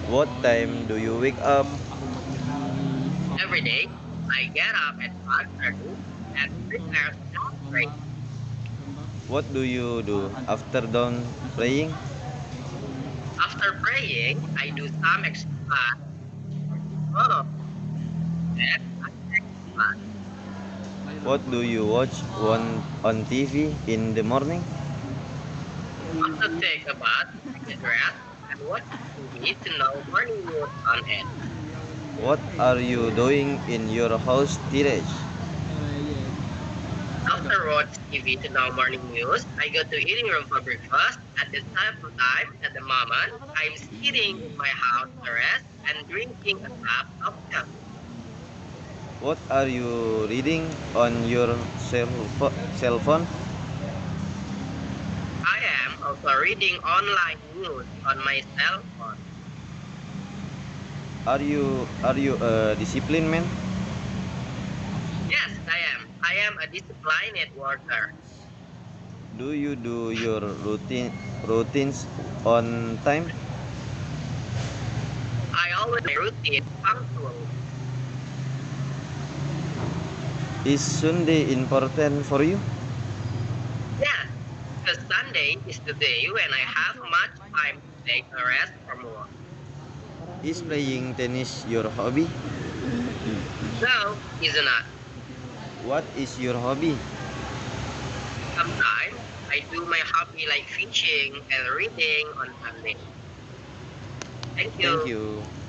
What time do you wake up? Every day, I get up at 5:30 and prepare for break. What do you do after dawn praying? After praying, I do some exercise. Oh, then I take a bath. What do you watch on TV in the morning? After take a bath, I get dressed and watch TV to know morning news on it. What are you doing in your house today? After watch TV to know morning news, I go to eating room for breakfast. At the same time, at the moment, I'm sitting in my house to rest and drinking a cup of coffee. What are you reading on your cell phone? I am also reading online news on my cell phone. Are you a disciplined man? Yes, I am. I am a disciplined worker. Do you do your routines on time? I always my routine punctually. Is Sunday important for you? Yes, because Sunday is the day when I have much time to take a rest from work. Is playing tennis your hobby? No, is not. What is your hobby? Sometimes I do my hobby like fishing and reading on Sunday. Thank Thank you. you.